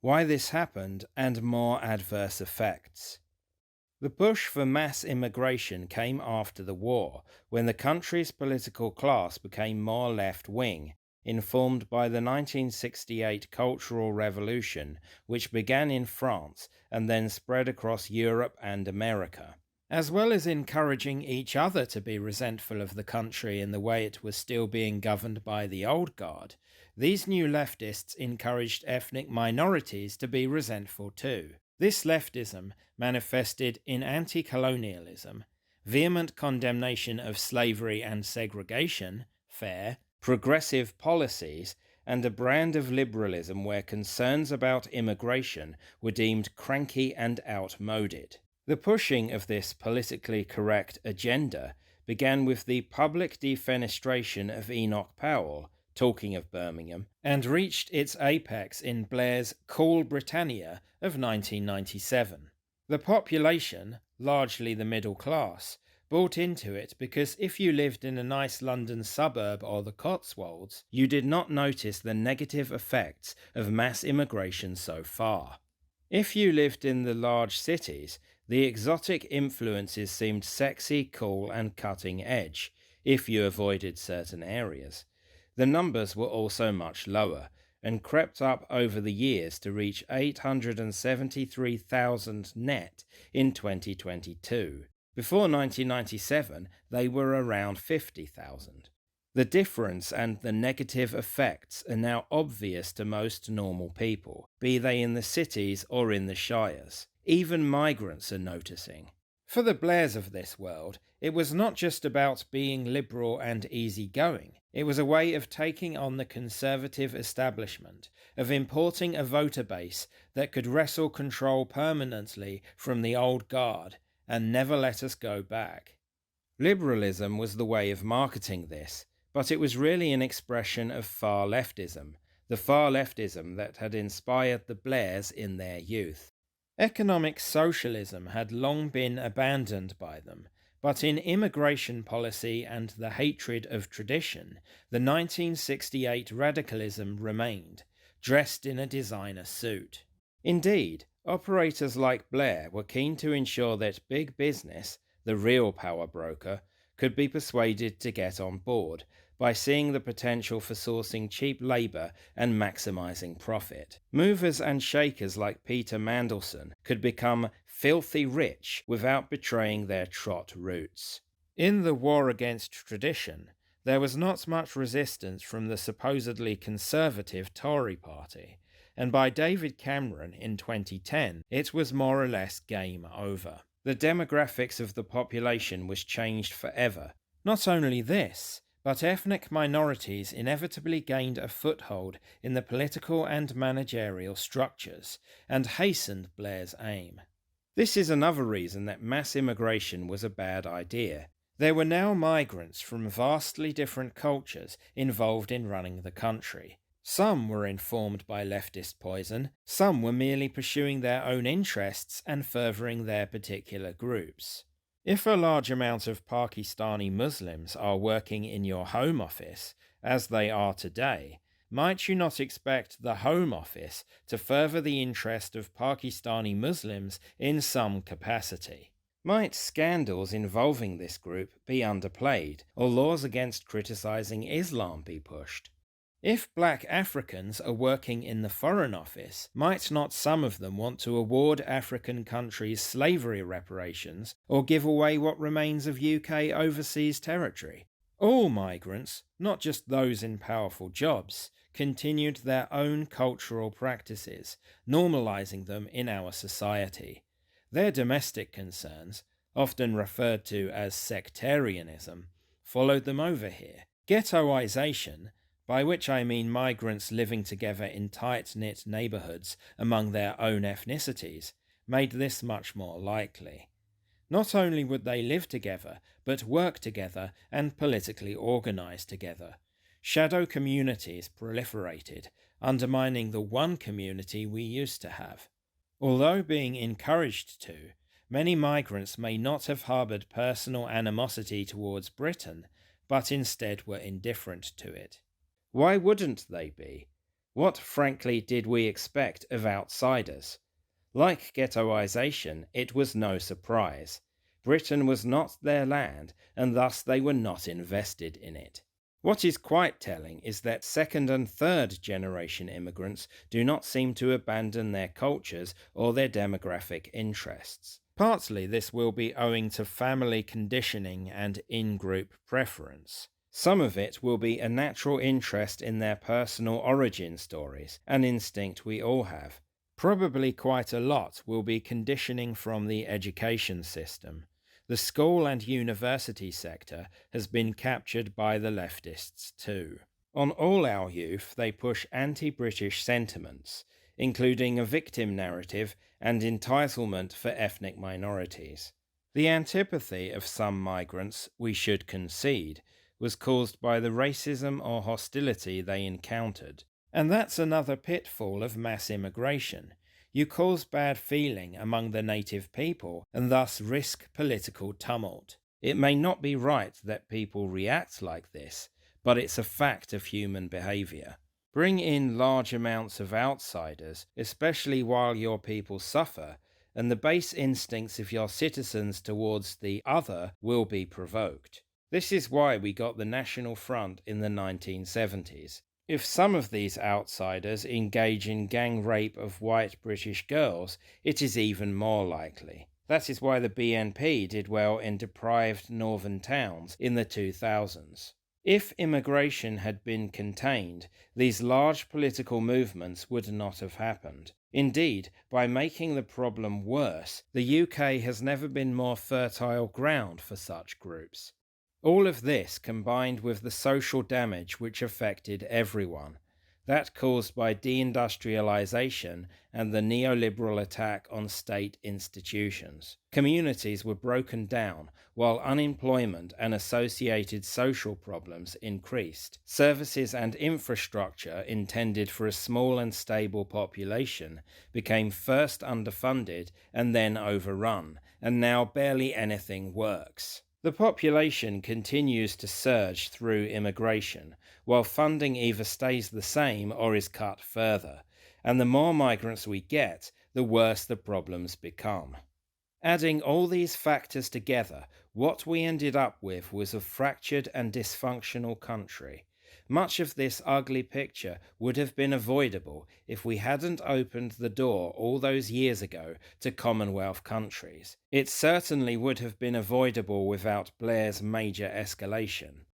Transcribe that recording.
why this happened, and more adverse effects. The push for mass immigration came after the war, when the country's political class became more left-wing, informed by the 1968 Cultural Revolution, which began in France and then spread across Europe and America. As well as encouraging each other to be resentful of the country in the way it was still being governed by the old guard, these new leftists encouraged ethnic minorities to be resentful too. This leftism manifested in anti-colonialism, vehement condemnation of slavery and segregation, fair, progressive policies, and a brand of liberalism where concerns about immigration were deemed cranky and outmoded. The pushing of this politically correct agenda began with the public defenestration of Enoch Powell, talking of Birmingham, and reached its apex in Blair's Call Britannia of 1997. The population, largely the middle class, bought into it because if you lived in a nice London suburb or the Cotswolds, you did not notice the negative effects of mass immigration so far. If you lived in the large cities, the exotic influences seemed sexy, cool, and cutting edge, if you avoided certain areas. The numbers were also much lower, and crept up over the years to reach 873,000 net in 2022. Before 1997, they were around 50,000. The difference and the negative effects are now obvious to most normal people, be they in the cities or in the shires. Even migrants are noticing. For the Blairs of this world, it was not just about being liberal and easygoing. It was a way of taking on the conservative establishment, of importing a voter base that could wrestle control permanently from the old guard and never let us go back. Liberalism was the way of marketing this, but it was really an expression of far leftism, the far leftism that had inspired the Blairs in their youth. Economic socialism had long been abandoned by them, but in immigration policy and the hatred of tradition, the 1968 radicalism remained, dressed in a designer suit. Indeed, operators like Blair were keen to ensure that big business, the real power broker, could be persuaded to get on board by seeing the potential for sourcing cheap labour and maximising profit. Movers and shakers like Peter Mandelson could become filthy rich without betraying their trot roots. In the war against tradition, there was not much resistance from the supposedly conservative Tory party, and by David Cameron in 2010, it was more or less game over. The demographics of the population was changed forever. Not only this, but ethnic minorities inevitably gained a foothold in the political and managerial structures, and hastened Blair's aim. This is another reason that mass immigration was a bad idea. There were now migrants from vastly different cultures involved in running the country. Some were informed by leftist poison, some were merely pursuing their own interests and furthering their particular groups. If a large amount of Pakistani Muslims are working in your Home Office, as they are today, might you not expect the Home Office to further the interest of Pakistani Muslims in some capacity? Might scandals involving this group be underplayed, or laws against criticizing Islam be pushed? If black Africans are working in the Foreign Office, might not some of them want to award African countries slavery reparations or give away what remains of UK overseas territory? All migrants, not just those in powerful jobs, continued their own cultural practices, normalizing them in our society. Their domestic concerns, often referred to as sectarianism, followed them over here. Ghettoization, by which I mean migrants living together in tight-knit neighbourhoods among their own ethnicities, made this much more likely. Not only would they live together, but work together and politically organise together. Shadow communities proliferated, undermining the one community we used to have. Although being encouraged to, many migrants may not have harboured personal animosity towards Britain, but instead were indifferent to it. Why wouldn't they be? What, frankly, did we expect of outsiders? Like ghettoization, it was no surprise. Britain was not their land, and thus they were not invested in it. What is quite telling is that second and third generation immigrants do not seem to abandon their cultures or their demographic interests. Partly this will be owing to family conditioning and in-group preference. Some of it will be a natural interest in their personal origin stories, an instinct we all have. Probably quite a lot will be conditioning from the education system. The school and university sector has been captured by the leftists too. On all our youth, they push anti-British sentiments, including a victim narrative and entitlement for ethnic minorities. The antipathy of some migrants, we should concede, was caused by the racism or hostility they encountered. And that's another pitfall of mass immigration. You cause bad feeling among the native people and thus risk political tumult. It may not be right that people react like this, but it's a fact of human behavior. Bring in large amounts of outsiders, especially while your people suffer, and the base instincts of your citizens towards the other will be provoked. This is why we got the National Front in the 1970s. If some of these outsiders engage in gang rape of white British girls, it is even more likely. That is why the BNP did well in deprived northern towns in the 2000s. If immigration had been contained, these large political movements would not have happened. Indeed, by making the problem worse, the UK has never been more fertile ground for such groups. All of this combined with the social damage which affected everyone, that caused by deindustrialization and the neoliberal attack on state institutions. Communities were broken down, while unemployment and associated social problems increased. Services and infrastructure intended for a small and stable population became first underfunded and then overrun, and now barely anything works. The population continues to surge through immigration, while funding either stays the same or is cut further, and the more migrants we get, the worse the problems become. Adding all these factors together, what we ended up with was a fractured and dysfunctional country. Much of this ugly picture would have been avoidable if we hadn't opened the door all those years ago to Commonwealth countries. It certainly would have been avoidable without Blair's major escalation.